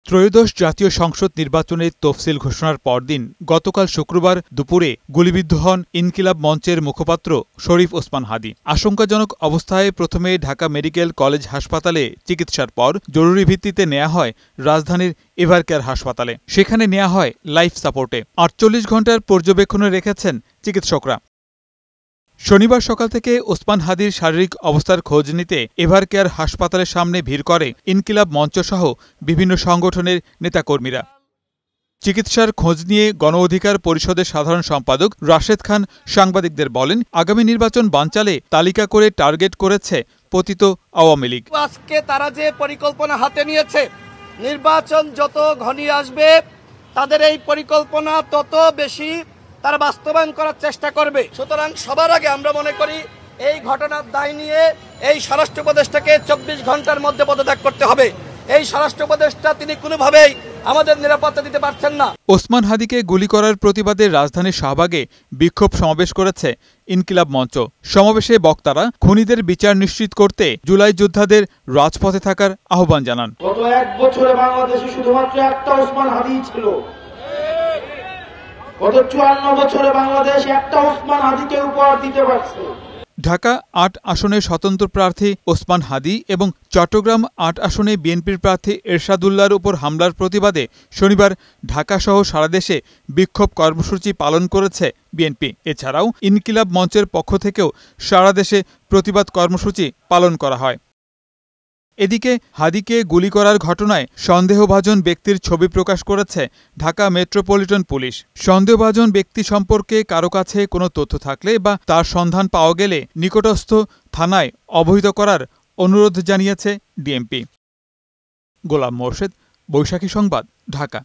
ত্রয়োদশ জাতীয় সংসদ নির্বাচনের তফসিল ঘোষণার পরদিন গতকাল শুক্রবার দুপুরে গুলিবিদ্ধ হন ইনকিলাব মঞ্চের মুখপাত্র শরীফ ওসমান হাদী। আশঙ্কাজনক অবস্থায় প্রথমে ঢাকা মেডিকেল কলেজ হাসপাতালে চিকিৎসার পর জরুরি ভিত্তিতে নেওয়া হয় রাজধানীর এভারকেয়ার হাসপাতালে। সেখানে নেওয়া হয় লাইফ সাপোর্টে। ৪৮ ঘণ্টার পর্যবেক্ষণে রেখেছেন চিকিৎসকরা। শনিবার সকাল থেকে ওসমান হাদীর শারীরিক অবস্থার খোঁজ নিতে এভারকেয়ার হাসপাতালের সামনে ভিড় করে ইনকিলাব মঞ্চসহ বিভিন্ন সংগঠনের নেতাকর্মীরা। চিকিৎসার খোঁজ নিয়ে গণ অধিকার পরিষদের সাধারণ সম্পাদক রাশেদ খান সাংবাদিকদের বলেন, আগামী নির্বাচন বানচালে তালিকা করে টার্গেট করেছে পতিত আওয়ামী লীগ। আজকে তারা যে পরিকল্পনা হাতে নিয়েছে, নির্বাচন যত ঘনিয়ে আসবে তাদের এই পরিকল্পনা তত বেশি তারা বাস্তবায়ন করার চেষ্টা করবে। সুতরাং সবার আগে আমরা মনে করি এই ঘটনার দায় নিয়ে এই স্বরাষ্ট্র উপদেষ্টাকে 24 ঘন্টার মধ্যে পদত্যাগ করতে হবে। এই স্বরাষ্ট্র উপদেষ্টা তিনি কোনোভাবেই আমাদের নিরাপত্তা দিতে পারছেন না। ওসমান হাদীকে গুলি করার প্রতিবাদে রাজধানীর শাহবাগে বিক্ষোভ সমাবেশ করেছে ইনকিলাব মঞ্চ। সমাবেশে বক্তারা খুনিদের বিচার নিশ্চিত করতে জুলাই যোদ্ধাদের রাজপথে থাকার আহ্বান জানান। গত 1 বছরে বাংলাদেশে শুধুমাত্র একটা ওসমান হাদী ছিল। গত 54 বছরে বাংলাদেশ একটা ওসমান হাদীকে উপহার দিতে পারছে। ঢাকা ৮ আসনে স্বতন্ত্র প্রার্থী ওসমান হাদী এবং চট্টগ্রাম ৮ আসনে বিএনপির প্রার্থী এরশাদুল্লাহর উপর হামলার প্রতিবাদে শনিবার ঢাকাসহ সারা দেশে বিক্ষোভ কর্মসূচি পালন করেছে বিএনপি। এছাড়াও ইনকিলাব মঞ্চের পক্ষ থেকেও সারা দেশে প্রতিবাদ কর্মসূচি পালন করা হয়। এদিকে হাদীকে গুলি করার ঘটনায় সন্দেহভাজন ব্যক্তির ছবি প্রকাশ করেছে ঢাকা মেট্রোপলিটন পুলিশ। সন্দেহভাজন ব্যক্তি সম্পর্কে কারো কাছে কোনো তথ্য থাকলে বা তার সন্ধান পাওয়া গেলে নিকটস্থ থানায় অবহিত করার অনুরোধ জানিয়েছে ডিএমপি। গোলাম মোর্শেদ, বৈশাখী সংবাদ, ঢাকা।